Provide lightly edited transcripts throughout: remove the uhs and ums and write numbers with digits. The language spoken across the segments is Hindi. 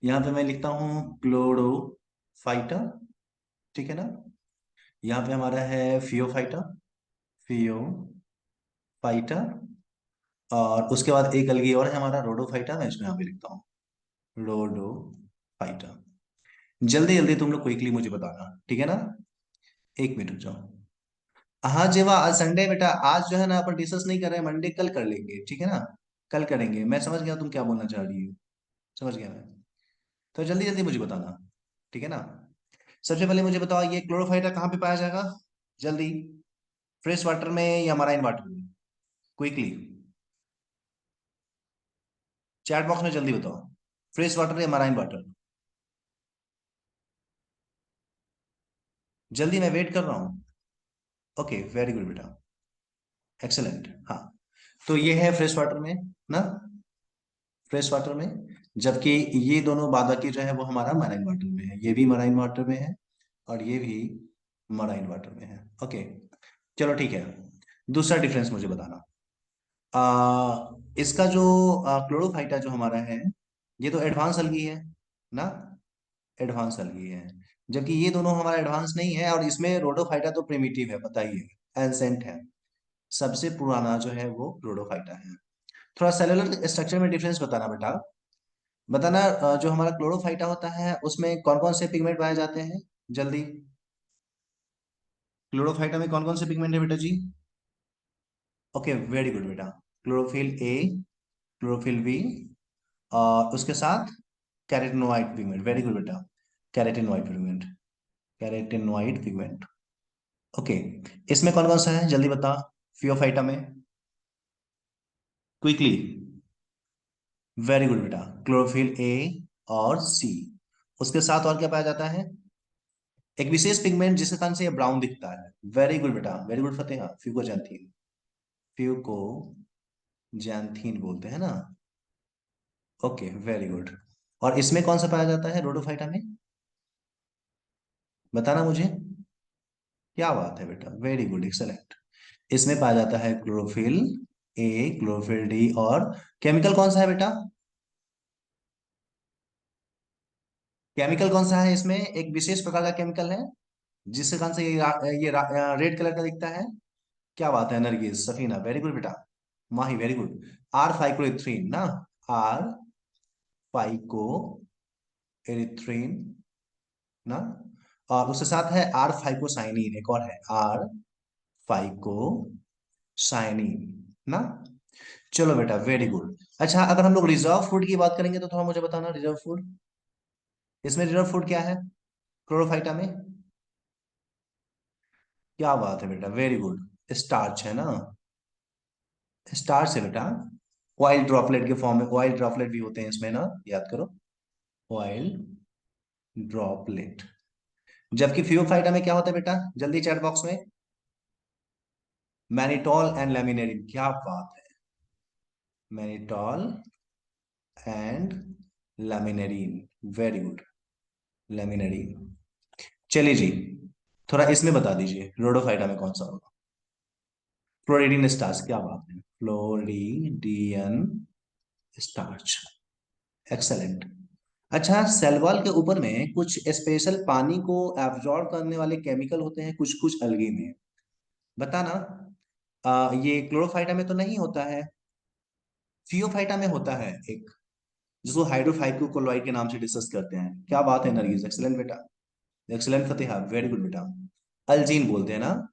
यहाँ पे मैं लिखता हूँ क्लोरोफाइटा, ठीक है ना। यहाँ पे हमारा है फियोफाइटा, फियोफाइटा। और उसके बाद एक अलगी और है हमारा रोडोफाइटा, मैं इसको यहाँ पे लिखता हूँ रोडोफाइटा। जल्दी जल्दी तुम लोग क्विकली मुझे बताना, ठीक है ना। एक मिनट रुक जाओ। हाँ जीवा, आज संडे बेटा, आज जो है ना अपन डिस्कस नहीं कर रहे हैं, मंडे कल कर लेंगे, ठीक है ना। कल करेंगे, मैं समझ गया तुम क्या बोलना चाह रही हो। समझ गया मैं। तो जल्दी जल्दी मुझे बताना, ठीक है ना। सबसे पहले मुझे बताओ, ये क्लोरोफाइटा कहाँ पे पाया जाएगा, जल्दी। फ्रेश वाटर में या मराइन वाटर में, क्विकली। चैट बॉक्स में जल्दी बताओ, फ्रेश वाटर या मराइन वाटर। जल्दी, मैं वेट कर रहा हूँ। ओके, वेरी गुड बेटा, एक्सेलेंट। हाँ, तो ये है फ्रेश वाटर में ना, फ्रेश वाटर में। जबकि ये दोनों बाकी जो है वो हमारा मराइन वाटर में है, ये भी मराइन वाटर में है और ये भी मराइन वाटर में है। ओके, चलो ठीक है। दूसरा डिफरेंस मुझे बताना। इसका जो क्लोरोफाइटा जो हमारा है, ये तो एडवांस अलगी है ना, एडवांस अलगी है। जबकि ये दोनों हमारा एडवांस नहीं है, और इसमें रोडोफाइटा तो प्रिमिटिव है, पता ही है, एंसेंट है। सबसे पुराना जो है वो रोडोफाइटा है। थोड़ा सेलुलर स्ट्रक्चर में डिफरेंस बताना बेटा। बताना, जो हमारा क्लोरोफाइटा होता है उसमें कौन कौन से पिगमेंट पाए जाते हैं, जल्दी। क्लोरोफाइटा में कौन कौन से पिगमेंट है बेटा जी। ओके, वेरी गुड बेटा। क्लोरोफिल ए, क्लोरोफिल बी, और उसके साथ कैरेटिनोइड पिगमेंट, वेरी गुड बेटा। कैरेटिनोइड पिगमेंट, कैरेटिनोइड पिगमेंट। ओके, इसमें कौन कौन सा है जल्दी बता, फियोफाइटा में, क्विकली। वेरी गुड बेटा, क्लोरोफिल ए और सी। उसके साथ और क्या पाया जाता है, एक विशेष पिगमेंट जिसके कारण से ये ब्राउन दिखता है। वेरी गुड बेटा, वेरी गुड फतेहा, फ्यूकोजैंथीन, फ्यूको जैंथीन बोलते हैं ना। Okay, very good. और इसमें कौन सा पाया जाता है रोडोफाइटा में, बताना मुझे। क्या बात है बेटा, वेरी गुड, एक्सेलेंट। इसमें पाया जाता है क्लोरोफिल ए, क्लोरोफिल डी, और केमिकल कौन सा है बेटा, केमिकल कौन सा है इसमें, एक विशेष प्रकार का केमिकल है जिसके कारण से ये रेड कलर का दिखता है। क्या बात है नरगिस, सफीना, वेरी गुड बेटा। माही, वेरी गुड। आर फाइक्लोइथ्रीन ना, आर फाइको एरिथ्रीन ना। और उसके साथ है आर फाइकोसाइनिन, एक और है आर फाइकोसाइनिन ना। चलो बेटा, वेरी गुड। अच्छा, अगर हम लोग रिजर्व फूड की बात करेंगे तो थोड़ा मुझे बताना, रिजर्व फूड, इसमें रिजर्व फूड क्या है क्लोरोफाइटा में। क्या बात है बेटा, वेरी गुड। स्टार्च है ना, स्टार्च है बेटा। ऑयल ड्रॉपलेट के फॉर्म में, ऑयल ड्रॉपलेट भी होते हैं इसमें ना, याद करो, ऑयल ड्रॉपलेट। जबकि फियोफाइटा में क्या होता है बेटा, जल्दी चैट बॉक्स में। मैनिटॉल एंड लेमिनेरिन, क्या बात है, mannitol and laminarin, very good, laminarin. चलिए जी, थोड़ा इसमें बता दीजिए रोडोफाइटा में कौन सा होगा, फ्लोरिडीन स्टार्च, क्या बात है, फ्लोरिडियन स्टार्च, एक्सेलेंट। अच्छा, सेल वॉल के ऊपर में कुछ स्पेशल पानी को एब्जॉर्ब करने वाले केमिकल होते हैं कुछ कुछ अलगी में, बताना। ये क्लोरोफाइटा में तो नहीं होता है, फियोफाइटा में होता है एक, जिसको हाइड्रोफाइकोकोलॉइड के नाम से डिस्कस करते हैं। क्या बात है नरगिस, एक्सेलेंट बेटा, एक्सेलेंट फतेहा, वेरी गुड बेटा। अल्जीन बोलते हैं ना,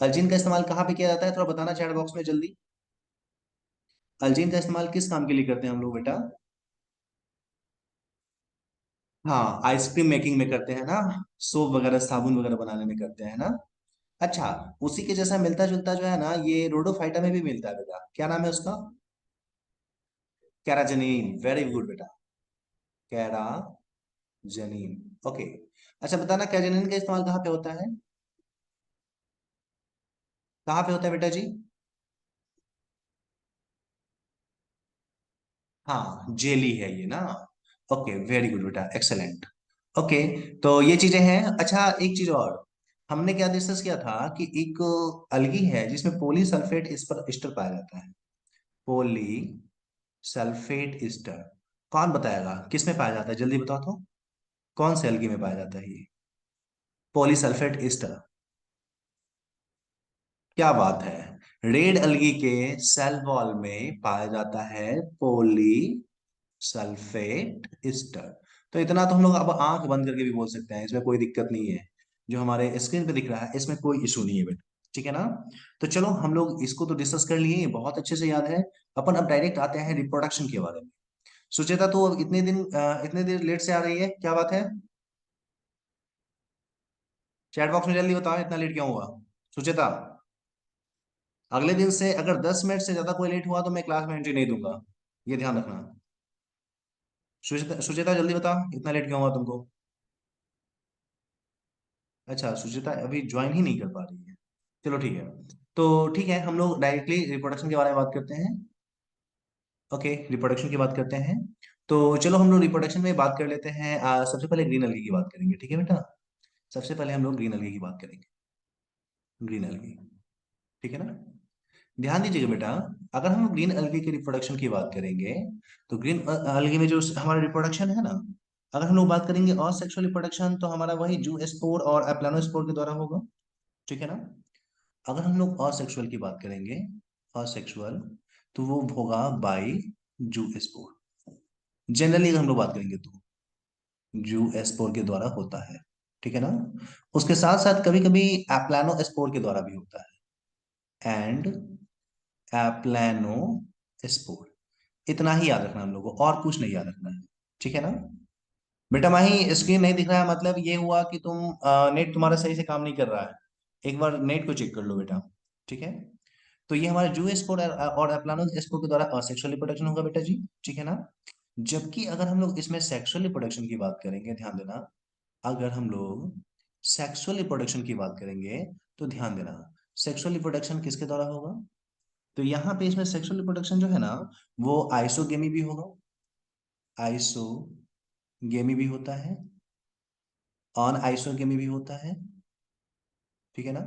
अल्जीन का इस्तेमाल कहाँ पे किया जाता है, थोड़ा बताना चैट बॉक्स में जल्दी। अल्जीन का इस्तेमाल किस काम के लिए करते हैं हम लोग बेटा। हाँ, आइसक्रीम मेकिंग में करते हैं ना, सोप वगैरह साबुन वगैरह बनाने में करते हैं ना। अच्छा, उसी के जैसा मिलता जुलता जो है ना, ये रोडोफाइटा में भी मिलता है बेटा, क्या नाम है उसका, कैराजनीन, वेरी गुड बेटा, कैराजनीन। ओके, अच्छा बताना, कैराजनीन का इस्तेमाल कहाँ पे होता है, कहाँ पे होता है बेटा जी। हाँ, जेली है ये ना। ओके, वेरी गुड बेटा, एक्सेलेंट। ओके, तो ये चीजें हैं। अच्छा, एक चीज और, हमने क्या डिस्कस किया था कि एक अलगी है जिसमें पोली सल्फेट इस पर एस्टर पाया जाता है, पोली सल्फेट एस्टर। कौन बताएगा किस में पाया जाता है, जल्दी बताओ तो। कौन से एल्गी में पाया जाता है ये? Polysulphate Easter. क्या बात है। रेड अलगी के सेल वॉल में पाया जाता है पोली सल्फेट ईस्टर। तो इतना तो हम लोग अब आंख बंद करके भी बोल सकते हैं, इसमें कोई दिक्कत नहीं है। जो हमारे स्क्रीन पे दिख रहा है इसमें कोई इशू नहीं है बेटा, ठीक है ना। तो चलो हम लोग इसको तो डिस्कस कर लिए, बहुत अच्छे से याद है। अपन अब डायरेक्ट आते हैं रिप्रोडक्शन के बारे में। सुचेता तो अब इतने देर लेट से आ रही है, क्या बात है? चैट बॉक्स में जल्दी बताओ इतना लेट क्यों हुआ। सुचेता, अगले दिन से अगर 10 मिनट से ज्यादा कोई लेट हुआ तो मैं क्लास में एंट्री नहीं दूंगा, ये ध्यान रखना। सुचेता सुचेता जल्दी बता, इतना लेट क्यों हुआ तुमको? अच्छा, सुचेता अभी ज्वाइन ही नहीं कर पा रही है। चलो ठीक है। तो ठीक है, हम लोग डायरेक्टली रिप्रोडक्शन के बारे में बात करते हैं। ओके, रिप्रोडक्शन की बात करते हैं। तो चलो हम लोग रिप्रोडक्शन में बात कर लेते हैं। सबसे पहले ग्रीन अलगी की बात करेंगे, ठीक है बेटा। सबसे पहले हम लोग ग्रीन अलगी की बात करेंगे। ग्रीन अलगी, ठीक है ना। ध्यान दीजिएगा बेटा, अगर हम ग्रीन अलगी के रिप्रोडक्शन की बात करेंगे, तो ग्रीन अलगी में जो हमारा रिप्रोडक्शन है ना, अगर हम लोग बात करेंगे और सेक्सुअल रिप्रोडक्शन, तो हमारा वही जू स्पोर और एप्लानोस्पोर के द्वारा होगा, ठीक है ना। अगर हम लोग असेक्सुअल की बात करेंगे, असेक्सुअल, तो वो होगा बाई जू स्पोर। जनरली अगर हम लोग बात करेंगे तो जू स्पोर के द्वारा होता है, ठीक है ना। उसके साथ साथ कभी कभी एप्लानो स्पोर के द्वारा भी होता है, एंड एप्लानो स्पोर। इतना ही याद रखना हम लोग को, और कुछ नहीं याद रखना है, ठीक है ना। बेटा माही, स्क्रीन नहीं दिख रहा है मतलब ये हुआ कि नेट तुम्हारा सही से काम नहीं कर रहा है। एक बार नेट को चेक कर लो बेटा, ठीक है। तो ये हमारे जू स्पोर और एप्लानो स्पोर के द्वारा असेक्सुअल रिप्रोडक्शन होगा बेटा जी, ठीक है ना। जबकि अगर हम लोग इसमें सेक्सुअल रिप्रोडक्शन की बात करेंगे, ध्यान देना, अगर हम लोग सेक्सुअल रिप्रोडक्शन की बात करेंगे, तो ध्यान देना, सेक्सुअल रिप्रोडक्शन किसके द्वारा होगा। तो यहाँ पे इसमें सेक्सुअल रिप्रोडक्शन जो है ना, वो आइसोगेमी भी होगा, आइसोगेमी भी होता है, ऑन आइसोगेमी भी होता है, ठीक है ना।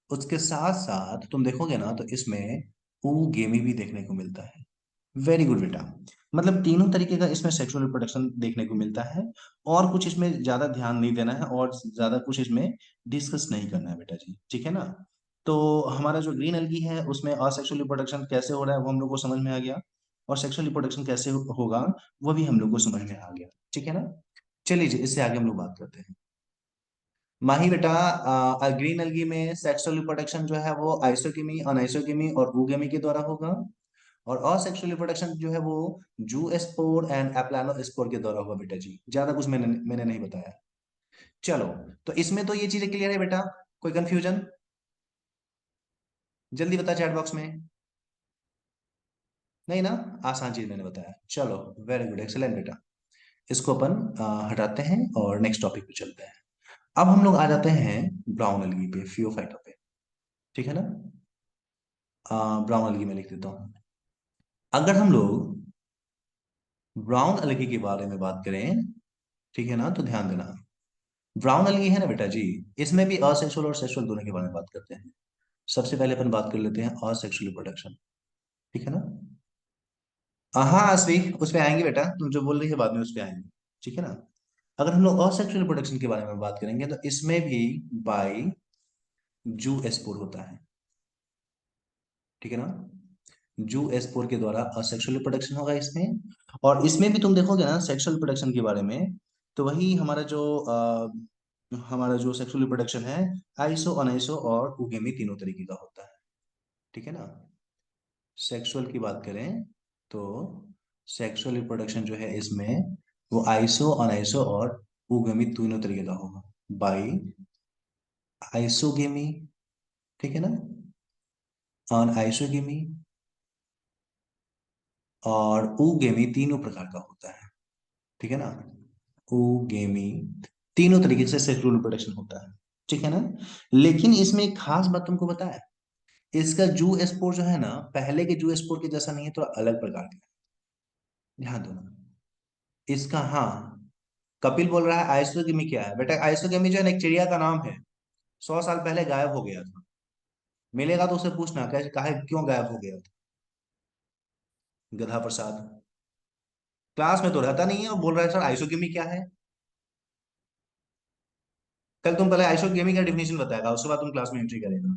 उसके साथ साथ तुम देखोगे ना तो इसमें ooगेमी भी देखने को मिलता है। वेरी गुड बेटा, मतलब तीनों तरीके का इसमें सेक्सुअल रिप्रोडक्शन देखने को मिलता है। और कुछ इसमें ज्यादा ध्यान नहीं देना है, और ज्यादा कुछ इसमें डिस्कस नहीं करना है बेटा जी, ठीक है ना। तो हमारा जो ग्रीन एल्गी है उसमें असेक्सुअल रिप्रोडक्शन कैसे हो रहा है वो हम लोग को समझ में आ गया, और सेक्सुअल रिप्रोडक्शन कैसे होगा वो भी हम लोग को समझ में आ गया, ठीक है ना। चलिए जी, इससे आगे हम लोग बात करते हैं। माही बेटा, ग्रीन एल्गी में सेक्सुअल रिप्रोडक्शन जो है वो आइसोकेमी, अनआइसोकेमी और ooगेमी के द्वारा होगा। और असेक्सुअल रिप्रोडक्शन जो है वो जू स्पोर एंड एप्लानो स्पोर के द्वारा होगा बेटा जी, ज्यादा कुछ मैंने नहीं बताया। चलो, तो इसमें तो ये चीजें क्लियर है बेटा, कोई कंफ्यूजन? जल्दी बता चैट बॉक्स में। नहीं ना, आसान चीज मैंने बताया। चलो, वेरी गुड, एक्सेलेंट बेटा। इसको अपन हटाते हैं और नेक्स्ट टॉपिक पे चलते हैं। अब हम लोग आ जाते हैं ब्राउन अलगी पे, फियोफाइटा पे, ठीक है ना। ब्राउन अलगी में लिख देता हूँ। अगर हम लोग ब्राउन अलगी के बारे में बात करें, ठीक है ना, तो ध्यान देना, ब्राउन अलगी है ना बेटा जी, इसमें भी असेक्सुअल और सेक्सुअल दोनों के बारे में बात करते हैं। सबसे पहले अपन बात कर लेते हैं असेक्सुअल रिप्रोडक्शन, ठीक है ना। हाँ असली उस पे आएंगे बेटा, तुम जो बोल रही है बाद में उस पे आएंगे, ठीक है ना। अगर हम लोग असेक्सुअल रिप्रोडक्शन के बारे में बात करेंगे तो इसमें भी बाई जू स्पोर होता है, ठीक है ना। जू स्पोर के द्वारा असेक्सुअल रिप्रोडक्शन होगा इसमें। और इसमें भी तुम देखोगे ना सेक्सुअल रिप्रोडक्शन के बारे में, तो वही हमारा जो सेक्सुअल रिप्रोडक्शन है, आइसो अनाइसो और ooगेमी तीनों तरीके का होता है, ठीक है ना। सेक्सुअल की बात करें तो सेक्सुअल रिप्रोडक्शन जो है इसमें वो आइसो अनाइसो और ooगेमी तीनों तरीके का होगा, बाई आइसोगेमी, ठीक है ना, ऑन आइसोगेमी और ooगेमी तीनों प्रकार का होता है, ठीक है ना। ooगेमी तीनों तरीके से सेक्सुअल रिप्रोडक्शन होता है, ठीक है ना। लेकिन इसमें एक खास बात तुमको पता है, इसका जू स्पोर जो है ना, पहले के जू स्पोर के जैसा नहीं है, थोड़ा अलग प्रकार का है। ध्यान दो ना इसका। हाँ, कपिल बोल रहा है आइसोगेमी क्या है बेटा, आइसोगेमी जो है ना एक चिड़िया का नाम है, 100 साल पहले गायब हो गया था। मिलेगा तो उसे पूछना कैसे, काहे क्यों गायब हो गया था। गधा प्रसाद। क्लास में तो रहता नहीं है और बोल रहा है सर आइसोकेमी क्या है। कल तुम पहले आइसोकेमी का डिफिनेशन बताएगा, उसके बाद तुम क्लास में एंट्री करेगा।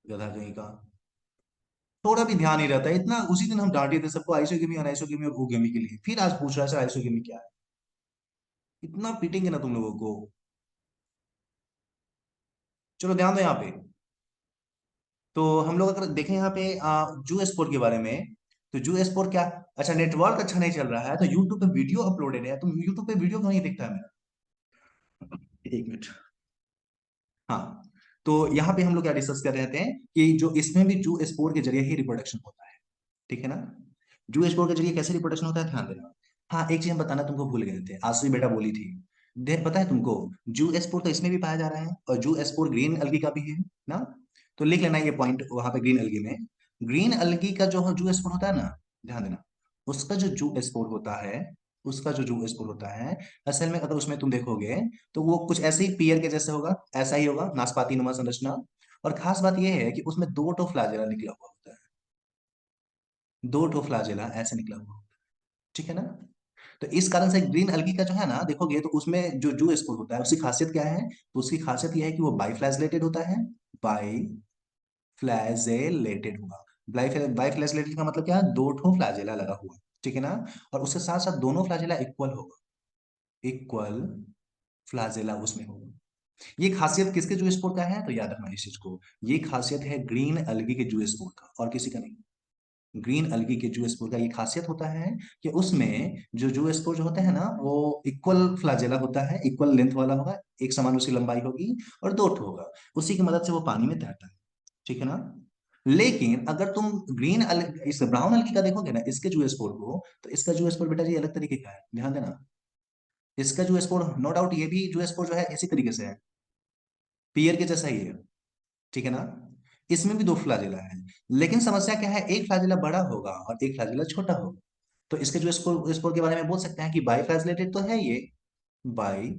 गधा कहीं का। थोड़ा भी ध्यान नहीं रहता है इतना। उसी दिन हम डांटे थे सबको आइसोकेमी अनाइसोकेमी और भूगेमी के लिए, फिर आज पूछ रहा है सर आइसोकेमी क्या है। इतना पीटेंगे ना तुम लोगों को। चलो ध्यान दो यहाँ पे। तो हम लोग अगर देखें यहाँ पे जू स्पोर्ट के बारे में, तो जू स्पोर्ट क्या। अच्छा, नेटवर्क अच्छा नहीं चल रहा है तो यूट्यूब पे वीडियो अपलोडेड है, तुम यूट्यूब पे वीडियो क्यों नहीं दिखता है मेरा। एक मिनट। हाँ, तो यहाँ पे हम लोग क्या डिस्कस कर रहे थे कि जो इसमें भी जू स्पोर के जरिए ही रिप्रोडक्शन होता है। ठीक है ना। जू स्पोर के जरिए कैसे रिप्रोडक्शन होता है, ध्यान देना। हाँ, एक चीज हम बताना तुमको भूल गए थे, आश्री बेटा बोली थी। पता है तुमको, जू स्पोर तो इसमें भी पाया जा रहा है और जू स्पोर ग्रीन अलगी का भी है ना। तो लिख लेना ये पॉइंट वहां पे, ग्रीन अलगी में। ग्रीन अलगी का जो जू स्पोर होता है ना, ध्यान देना। उसका जो जू स्पोर होता है, उसका जो जू स्पोर होता है, असल में अगर उसमें तुम देखोगे तो वो कुछ ऐसे ही पीयर के जैसे होगा, ऐसा ही होगा, नाशपाती नुमा संरचना। और खास बात यह है कि उसमें दो ठो फ्लैजेला निकला हुआ होता है। दो ठो फ्लैजेला ऐसे निकला हुआ होता है। ठीक है ना। तो इस कारण से ग्रीन अलगी का जो है ना, देखोगे तो उसमें जो जू स्पोर होता है उसकी खासियत क्या है, तो उसकी खासियत यह है कि वो बाइफ्लैजेलेटेड होता है। बाइफ्लैजेलेटेड होगा। बाइफ्लैजेलेटेड का मतलब क्या है, दो ठो फ्लैजेला लगा हुआ। ठीक है ना। और उसके साथ साथ दोनों फ्लैजेला इक्वल होगा। इक्वल फ्लैजेला उसमें होगा। ये खासियत किसके जू स्पोर का है, तो याद रखना इस चीज को। ये खासियत है ग्रीन अलगी के जू स्पोर का, और किसी का नहीं। ग्रीन अलगी के जू स्पोर का ये खासियत होता है कि उसमें जो जू स्पोर जो होता है ना, वो इक्वल फ्लैजेला होता है, इक्वल लेंथ वाला होगा, एक समान उसकी लंबाई होगी, और दो ठो होगा। उसी की मदद से वो पानी में तैरता है। ठीक है ना। लेकिन अगर तुम इस ब्राउन अलगी का देखोगे ना, इसके जू स्पोर को, तो इसका जू स्पोर बेटा जी अलग तरीके का है, ध्यान देना। इसका जू स्पोर नो डाउट ये भी जू स्पोर जो है इसी तरीके से है, पियर के जैसा ही है। ठीक है ना। इसमें भी दो फ्लैजेला है। लेकिन समस्या क्या है, एक फ्लैजेला बड़ा होगा और एक फ्लैजेला छोटा होगा। तो इसके जो स्पोर स्पोर के बारे में बोल सकते हैं कि बाई फ्लैजलेटेड तो है ये, बाई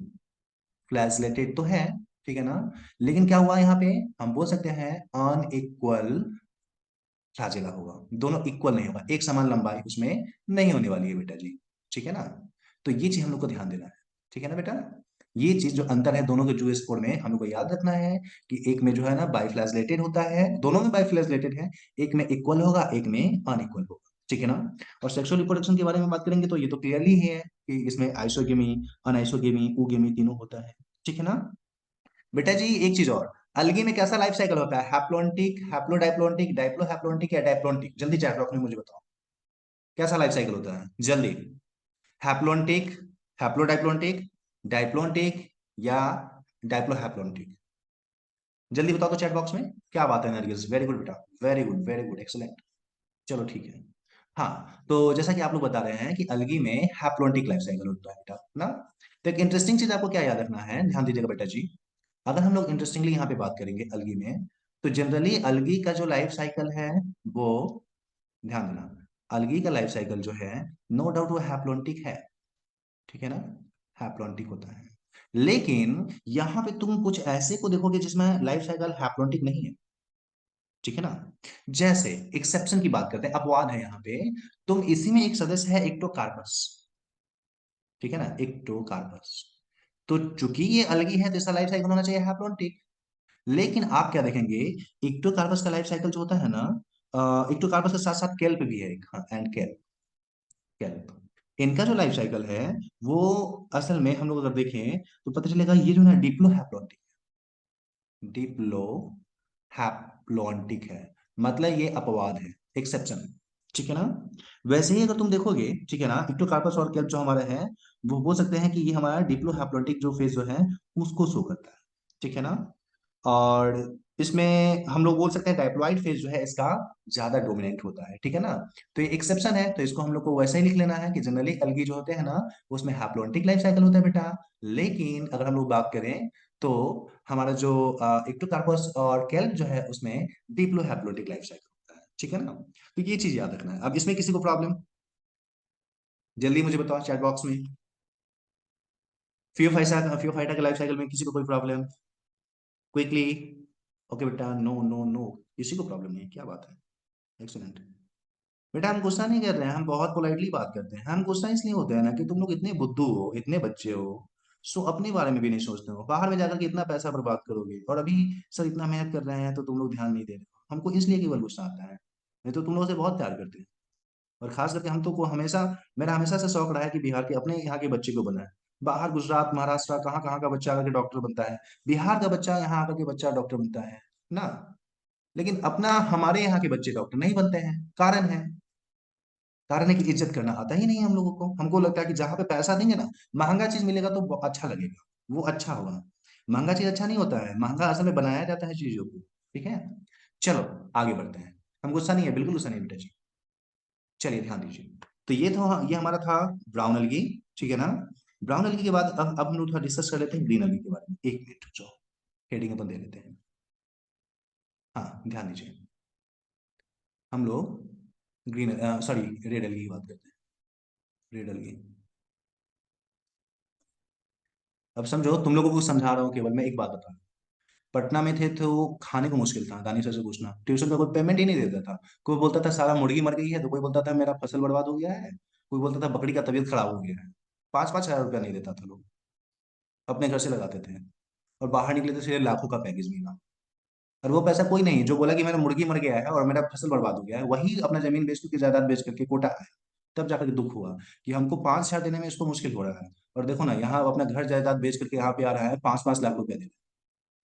फ्लैजलेटेड तो है। ठीक है ना। लेकिन क्या हुआ यहाँ पे, हम बोल सकते हैं अनइक्वल फ्लैजेला होगा। दोनों इक्वल नहीं होगा, एक समान लंबाई उसमें नहीं होने वाली है बेटा जी। ठीक है ना। तो ये चीज हम लोग को ध्यान देना है। ठीक है ना बेटा। ये चीज जो अंतर है दोनों के जू स्पोर में, हम लोग को याद रखना है कि एक में जो है ना बाइफ्लैजलेटेड होता है, दोनों में बाइफ्लैजलेटेड है। एक में इक्वल होगा, एक में अनइक्वल होगा। ठीक है ना। और सेक्सुअल रिप्रोडक्शन के बारे में बात करेंगे तो ये तो क्लियरली ही है कि इसमें आइसोगेमी, अनआइसोगेमी, ऊगेमी तीनों होता है। ठीक है ना। बेटा जी एक चीज और, अलगी में कैसा लाइफ साइकिल होता है, हैप्लोन्टिक, हैप्लोडाइप्लोन्टिक, डाइप्लोहैप्लोन्टिक या डाइप्लोन्टिक, जल्दी चैट बॉक्स में मुझे बताओ कैसा लाइफ साइकिल होता है जल्दी। हैप्लोन्टिक, हैप्लोडाइप्लोन्टिक, डाइप्लोन्टिक या डाइप्लोहैप्लोन्टिक, जल्दी बताओ तो चैट बॉक्स में। क्या बात है नरगिस, वेरी गुड बेटा, very good, very good, excellent. चलो ठीक है। हाँ, तो जैसा कि आप लोग बता रहे हैं कि अलगी में हैप्लोन्टिक लाइफ साइकिल होता है बेटा ना। तो एक इंटरेस्टिंग चीज आपको क्या याद रखना है, ध्यान दीजिएगा बेटा जी। अगर हम लोग इंटरेस्टिंगली यहाँ पे बात करेंगे अलगी में, तो जनरली अलगी का जो लाइफ साइकिल है वो, ध्यान देना, अलगी का लाइफ साइकिल जो है, नो डाउट वो हैप्लोन्टिक है। ठीक है ना। हैप्लोन्टिक होता है। लेकिन यहाँ पे तुम कुछ ऐसे को देखोगे जिसमें लाइफ साइकिल हैप्लोन्टिक नहीं है। ठीक है ना। जैसे एक्सेप्शन की बात करते हैं, अपवाद है यहाँ पे। तुम इसी में एक सदस्य है एक्टोकार्पस। ठीक है ना, एक्टोकार्पस। तो चूंकि ये अलगी है तो इसका लाइफ साइकिल होना चाहिए हैप्लोन्टिक। लेकिन आप क्या देखेंगे, इक्टोकार्पस का लाइफ साइकिल जो होता है ना, इक्टोकार्पस के साथ साथ केल्प भी है एक, हाँ, एंड केल्प। केल्प, इनका जो लाइफ साइकिल है वो, असल में हम लोग अगर देखें तो पता चलेगा ये जो है डिप्लोहैप्लॉन्टिक, डिप्लो हैप्लॉन्टिक है। मतलब ये अपवाद है, एक्सेप्शन। ठीक है ना। वैसे ही अगर तुम देखोगे, ठीक है ना, इक्टोकार्पस और केल्प जो हमारे हैं, वो बोल सकते हैं कि ये हमारा डिप्लोहैप्लॉन्टिक जो फेज जो है उसको शो करता है। ठीक है ना। और इसमें हम लोग बोल सकते हैं डाइप्लॉइड फेज जो है इसका ज्यादा डोमिनेंट होता है। ठीक है ना। तो ये एक्सेप्शन है, तो इसको हम लोग को वैसे ही लिख लेना है कि जनरली अलगी जो होते हैं ना, उसमें हैप्लोन्टिक लाइफ साइकिल होता है बेटा। लेकिन अगर हम लोग बात करें तो हमारा जो इक्टोकार्पस और केल्प जो है उसमें डिप्लोहैप्लोन्टिक लाइफ साइकिल होता है। ठीक है ना। तो ये चीज याद रखना है। अब इसमें किसी को प्रॉब्लम, जल्दी मुझे बताओ चैट बॉक्स में। फियोफाइटा के लाइफ साइकिल में किसी को कोई प्रॉब्लम, क्विकली। ओके बेटा, नो नो नो, किसी को प्रॉब्लम नहीं है, क्या बात है, एक्सीलेंट। बेटा हम गुस्सा नहीं कर रहे हैं, हम बहुत पोलाइटली बात करते हैं। हम गुस्सा इसलिए होते हैं ना कि तुम लोग इतने बुद्धू हो, इतने बच्चे हो, सो अपने बारे में भी नहीं सोचते हो। बाहर में जाकर के इतना पैसा बर्बाद करोगे, और अभी सर इतना मेहनत कर रहे हैं तो तुम लोग ध्यान नहीं दे रहे हो। हमको इसलिए केवल गुस्सा आता है, नहीं तो तुम लोगों से बहुत प्यार करते हैं। और खास करके हम तो को हमेशा, मेरा हमेशा से शौक रहा है कि बिहार के अपने यहाँ के बच्चे को बनाए। बाहर गुजरात महाराष्ट्र कहाँ कहाँ का बच्चा आकर के डॉक्टर बनता है, बिहार का बच्चा यहाँ आकर के बच्चा डॉक्टर बनता है ना। लेकिन अपना हमारे यहाँ के बच्चे डॉक्टर नहीं बनते हैं। कारण है, कारण है कि इज्जत करना आता ही नहीं है हम लोगों को। हमको लगता है कि जहां पे पैसा देंगे ना, महंगा चीज मिलेगा तो वो अच्छा लगेगा, वो अच्छा होगा। महंगा चीज अच्छा नहीं होता है, महंगा असल में बनाया जाता है चीजों को। ठीक है, चलो आगे बढ़ते हैं। हम गुस्सा नहीं है, बिल्कुल गुस्सा नहीं बेटा जी। चलिए ध्यान दीजिए। तो ये था, ये हमारा था ब्राउन अलगी। ठीक है ना। ब्राउन अलगी के बाद अब हम लोग थोड़ा डिस्कस कर लेते हैं ग्रीन अलगी के बारे में। एक मिनट जो हेडिंग अपन दे लेते हैं। हाँ ध्यान दीजिए, हम लोग ग्रीन सॉरी रेड अलगी की बात करते हैं। रेड अलगी, अब समझो, तुम लोगों को समझा रहा हूँ केवल मैं एक बात बता। पटना में थे तो खाने को मुश्किल था, दानी सर से पूछना, ट्यूशन का कोई पेमेंट ही नहीं देता था। कोई बोलता था सारा मुर्गी मर गई है, तो कोई बोलता था मेरा फसल बर्बाद हो गया है, कोई बोलता था बकरी का तबीयत खराब हो गया है। 5-5 हजार रुपया नहीं देता था लोग, अपने घर से लगाते थे। और बाहर निकले तो सीधे लाखों का पैकेज मिला। और वो पैसा कोई नहीं, जो बोला कि मेरा मुर्गी मर गया है और मेरा फसल बर्बाद हो गया है, वही अपना जमीन बेच करके, जायदाद बेच करके कोटा आया। तब जाकर के दुख हुआ कि हमको 5 हजार देने में इसको मुश्किल हो रहा है। और देखो ना, यहाँ अपना घर जायदाद बेच करके यहाँ पे आ रहा है 5-5 लाख रुपया देने।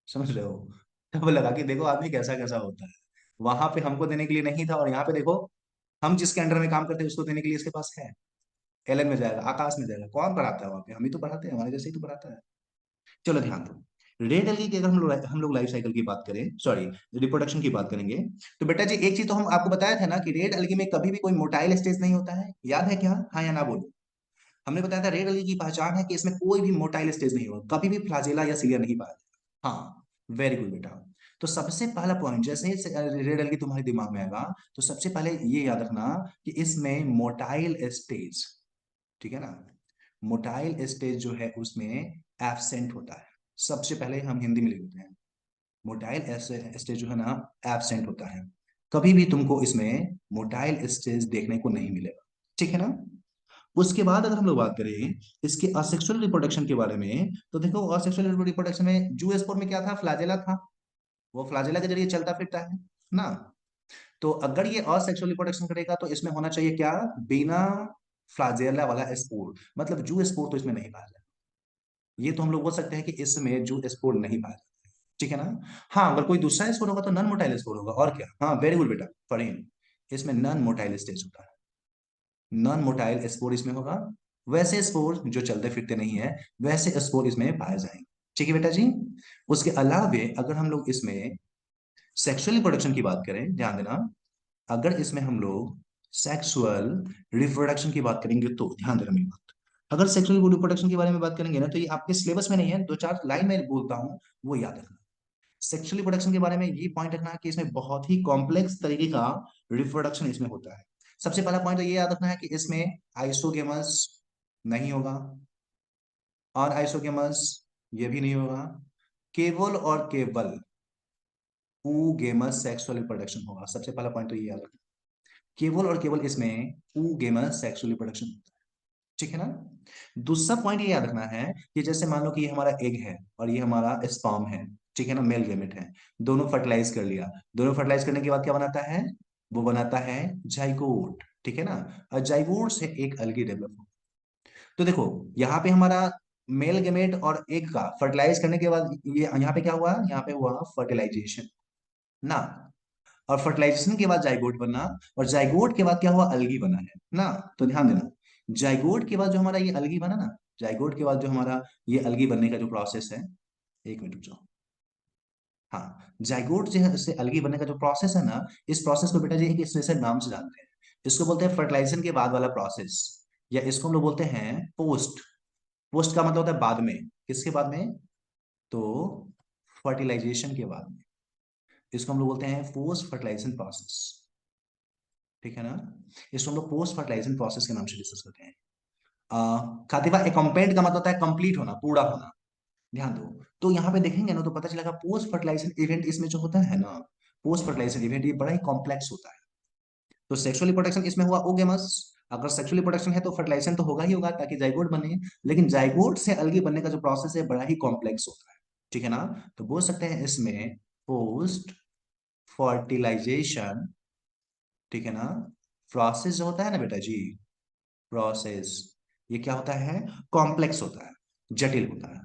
समझ रहे हो। तब लगा कि देखो आदमी कैसा कैसा होता है। वहां पे हमको देने के लिए नहीं था, और यहाँ पे देखो, हम जिसके अंडर में काम करते हैं उसको देने के लिए इसके पास है। एलन में जाएगा, आकाश में जाएगा, कौन पढ़ाता है वहां पे? हम ही तो पढ़ाते हैं, हमारे जैसे ही तो पढ़ाता है। चलो ध्यान दो। रेड एल्गी की अगर हम लोग लाइफ साइकिल की बात करें, सॉरी रिप्रोडक्शन की बात करेंगे, तो बेटा जी एक चीज तो हम आपको बताया था ना कि रेड एल्गी में कभी भी कोई मोटाइल स्टेज नहीं होता है। याद है क्या? हाँ या ना बोलो। हमने बताया था रेड एल्गी की पहचान है कि इसमें कोई भी मोटाइल स्टेज नहीं होगा, कभी भी फ्लाजेला या सिलिया नहीं पाया जाएगा। हाँ, वेरी गुड बेटा। तो सबसे पहला पॉइंट, जैसे ही रेड एल्गी तुम्हारे दिमाग में आएगा, तो सबसे पहले ये याद रखना कि इसमें मोटाइल स्टेज, ठीक है ना, मोटाइल स्टेज जो है उसमें एब्सेंट होता है। सबसे पहले हम हिंदी में लिख देते हैं, मोटाइल स्टेज जो है ना, एब्सेंट होता है। कभी भी तुमको इसमें मोटाइल स्टेज देखने को नहीं मिलेगा। ठीक है ना। उसके बाद अगर हम लोग बात करें इसके असेक्सुअल रिप्रोडक्शन के बारे में, तो देखो असेक्सुअल रिप्रोडक्शन में जू स्पोर में क्या था? फ्लैजेला था। वो फ्लैजेला के जरिए चलता फिरता है ना। तो अगर ये असेक्सुअल रिप्रोडक्शन करेगा तो इसमें होना चाहिए क्या? बिना फ्लैजेला वाला स्पोर, मतलब जू स्पोर तो इसमें नहीं पाया जाएगा। ये तो हम लोग बोल सकते हैं कि इसमें जू स्पोर नहीं पाया जाएगा। ठीक है ना। हाँ, अगर कोई दूसरा स्पोर होगा तो नॉन मोटाइल स्पोर होगा, और क्या। हाँ वेरी गुड बेटा, पढ़िए। इसमें नॉन मोटाइल स्टेज होता है, नॉन मोटाइल स्पोर इसमें होगा। वैसे स्पोर जो चलते फिरते नहीं है, वैसे स्पोर इसमें पाए जाएंगे। ठीक है बेटा जी। उसके अलावे अगर हम लोग इसमें सेक्सुअल रिप्रोडक्शन की बात करें, ध्यान देना, अगर इसमें हम लोग सेक्सुअल रिप्रोडक्शन की बात करेंगे तो ध्यान देना मेरी बात। अगर सेक्सुअल रिप्रोडक्शन के बारे में बात करेंगे ना, तो ये आपके सिलेबस में नहीं है, 2-4 लाइन में बोलता हूँ, वो याद रखना। सेक्सुअल रिप्रोडक्शन के बारे में ये पॉइंट रखना है कि इसमें बहुत ही कॉम्प्लेक्स तरीके का रिप्रोडक्शन इसमें होता है। सबसे पहला पॉइंट तो ये याद रखना है कि इसमें आइसोगेमस नहीं होगा, और आइसोगेमस ये भी नहीं होगा। केवल और केवल ऊगेमस सेक्सुअल रिप्रोडक्शन होगा। सबसे पहला पॉइंट तो ये याद रखना, केवल और केवल इसमें ऊगेमस सेक्सुअल रिप्रोडक्शन होता है। ठीक है ना। दूसरा पॉइंट ये याद रखना है कि जैसे मान लो कि ये हमारा एग है और ये हमारा स्पर्म है, ठीक है ना, मेल गेमेट है। दोनों फर्टिलाइज कर लिया, दोनों फर्टिलाइज करने के बाद क्या बनाता है? वो बनाता है जाइगोट। ठीक है ना। और जाइगोट से एक अलगी डेवलप हो। तो देखो, यहाँ पे हमारा मेल गेमेट और एग का फर्टिलाइज करने के बाद ये यहाँ पे क्या हुआ? यहाँ पे हुआ फर्टिलाइजेशन ना। और फर्टिलाइजेशन के बाद जाइगोट बना, और जाइगोट के बाद क्या हुआ? अलगी बना है ना। तो ध्यान देना, जाइगोट के बाद जो हमारा ये अलगी बना ना, जाइगोट के बाद जो हमारा ये अलगी बनने का जो प्रोसेस है, एक मिनट रुक जाओ। हाँ, जाइगोट से अलगी बनने का जो प्रोसेस है ना, इस प्रोसेस को बेटा जी एक स्पेशल नाम से जानते हैं। इसको बोलते हैं फर्टिलाइजेशन के बाद वाला प्रोसेस, या इसको हम लोग बोलते हैं पोस्ट। पोस्ट का मतलब होता है बाद में। किसके बाद में? तो फर्टिलाइजेशन के बाद में। इसको हम लोग बोलते हैं पोस्ट फर्टिलाइजेशन प्रोसेस। ठीक है ना। इसको हम लोग पोस्ट फर्टिलाइजेशन प्रोसेस के नाम से डिस्कस करते हैं। खातिबा एकम्पेंट का मतलब होता है कंप्लीट होना, पूरा होना। ध्यान दो। तो यहाँ पे देखेंगे ना तो पता चलेगा पोस्ट फर्टिलाइजेशन इवेंट इसमें जो होता है ना, पोस्ट फर्टिलाइजेशन इवेंट ये बड़ा ही कॉम्प्लेक्स होता है। तो सेक्सुअली प्रोटेक्शन इसमें हुआ ओगेमस। अगर सेक्सुअली प्रोटेक्शन है तो फर्टिलाइजेशन तो होगा ही होगा ताकि जाइगोट बने। लेकिन जाइगोट से अलगी बनने का जो प्रोसेस है बड़ा ही कॉम्प्लेक्स होता है, ठीक है ना। तो बोल सकते हैं इसमें पोस्ट फर्टिलाइजेशन, ठीक है ना, प्रोसेस जो होता है ना बेटा जी, प्रोसेस, ये क्या होता है, कॉम्प्लेक्स होता है, जटिल होता है,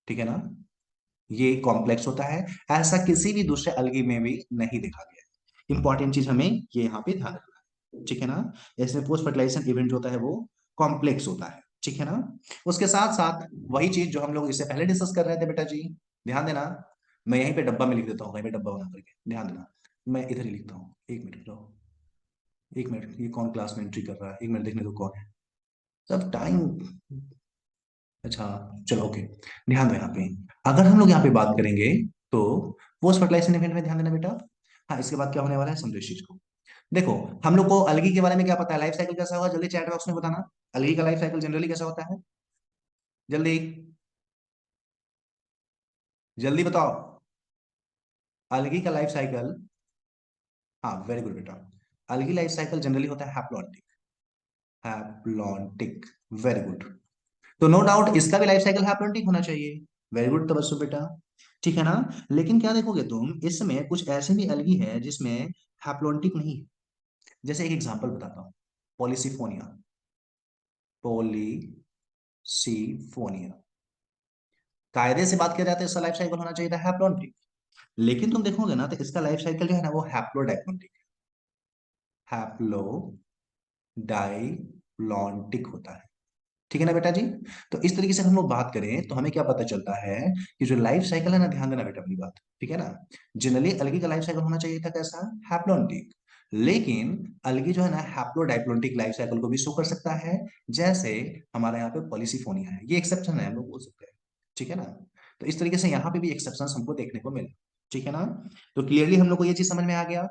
ठीक है ना। ये कॉम्प्लेक्स होता है, ऐसा किसी भी दूसरे अलगी में भी नहीं देखा गया। इंपॉर्टेंट चीज हमें ये यहाँ पे ध्यान रखना है, ठीक है ना। इसमें पोस्ट फर्टिलाइजेशन इवेंट जो होता है वो कॉम्प्लेक्स होता है, ठीक है ना। उसके साथ साथ वही चीज जो हम लोग इससे पहले डिस्कस कर रहे थे बेटा जी, ध्यान देना। मैं यहीं पे डब्बा में लिख देता हूँ, वहीं पे डब्बा बना करके ध्यान देना। मैं इधर ही लिखता हूँ, एक मिनट रुको, एक मिनट, ये कौन क्लास में एंट्री कर रहा है, एक मिनट देखने दो कौन है। सब टाइम, अच्छा, चलो ओके। ध्यान दो यहाँ पे, अगर हम लोग यहाँ पे बात करेंगे तो पोस्ट फर्टिलाइजेशन इवेंट में ध्यान देना बेटा। हाँ, इसके बाद क्या होने वाला है समझो इस चीज को। देखो, हम लोग को अलगी के बारे में क्या पता है, लाइफ साइकिल कैसा होगा, जल्दी चैट बॉक्स में बताना। अलगी का लाइफ साइकिल जनरली कैसा होता है, जल्दी, जल्दी बताओ। अलगी का लाइफ साइकिल, हाँ वेरी गुड बेटा। अलगी लाइफ साइकिल जनरली होता है हैप्लॉन्टिक, हैप्लॉन्टिक, वेरी गुड। तो नो डाउट इसका भी लाइफ साइकिल हैप्लॉन्टिक होना चाहिए। वेरी गुड तबस्सुम बेटा, ठीक है ना। लेकिन क्या देखोगे तुम, इसमें कुछ ऐसे भी अलगी है जिसमें हैप्लॉन्टिक नहीं है। जैसे एक एग्जांपल बताता हूँ, पॉलिसिफोनिया, पॉलीसीफोनिया, कायदे से बात किया जाता है इसका लाइफ साइकिल होना चाहिए था हैप्लॉन्टिक। लेकिन तुम देखोगे ना तो इसका लाइफ साइकिल जो है ना वो हैप्लोडाइप्लॉन्टिक, हैप्लोडाइप्लॉन्टिक होता है, ठीक है ना बेटा जी। तो इस तरीके से हम लोग बात करें तो हमें क्या पता चलता है कि जो लाइफ साइकिल है ना, ध्यान देना बेटा अपनी बात, ठीक है ना। जनरली अलगी का लाइफ साइकिल होना चाहिए था कैसा, हैप्लॉन्टिक। लेकिन अलगी जो है ना हैप्लोडाइप्लॉन्टिक लाइफ साइकिल को भी शो कर सकता है, जैसे हमारे यहाँ पे पॉलिसिफोनिया है, ये एक्सेप्शन है हम लोग बोल सकते हैं, ठीक है ना। तो इस तरीके से यहाँ पे भी एक्सेप्शन हमको देखने को मिले, ठीक है ना। तो क्लियरली हम लोग को ये चीज समझ में आ गया।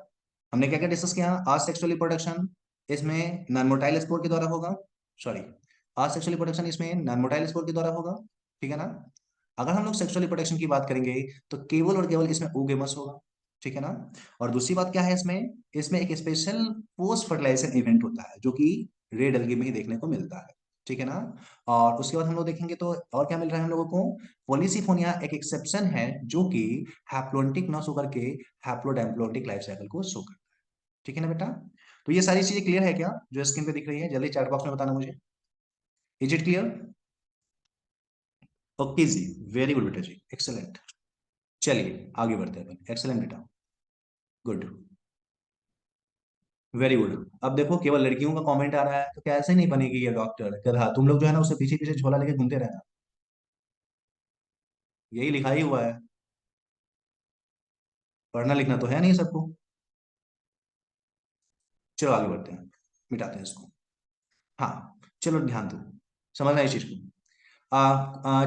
हमने क्या क्या डिस्कस किया, असेक्सुअल रिप्रोडक्शन इसमें नॉन मोटाइल स्पोर के द्वारा होगा, सॉरी, असेक्सुअल रिप्रोडक्शन इसमें नॉन मोटाइल स्पोर के द्वारा होगा, ठीक है ना। अगर हम लोग सेक्सुअल रिप्रोडक्शन की बात करेंगे तो केवल और केवल इसमें oogamous होगा, ठीक है ना। और दूसरी बात क्या है इसमें, इसमें एक स्पेशल पोस्ट फर्टिलाइजेशन इवेंट होता है जो कि रेड अलगी में ही देखने को मिलता है, ठीक है ना। और उसके बाद हम लोग देखेंगे तो और क्या मिल रहा है हम लोगों को, पॉलिसिफोनिया एक एक्सेप्शन है जो कि हैप्लोन्टिक ना शो करके हैप्लोडैम्प्लोन्टिक लाइफ साइकिल को शो करता है, ठीक है ना बेटा। तो ये सारी चीजें क्लियर है क्या जो स्क्रीन पे दिख रही है, जल्दी चैट बॉक्स में बताना मुझे, इज इट क्लियर। ओके जी, वेरी गुड बेटा जी, एक्सेलेंट। चलिए आगे बढ़ते हैं अपन, एक्सेलेंट बेटा, गुड, वेरी गुड। अब देखो केवल लड़कियों का कमेंट आ रहा है तो कैसे नहीं बनेगी ये डॉक्टर गधा, तुम लोग जो है ना उसे पीछे पीछे झोला लेके घूमते रहना, यही लिखा ही हुआ है, पढ़ना लिखना तो है नहीं सबको। चलो आगे बढ़ते हैं, मिटाते हैं इसको। हाँ, चलो ध्यान दो, समझना इस चीज को।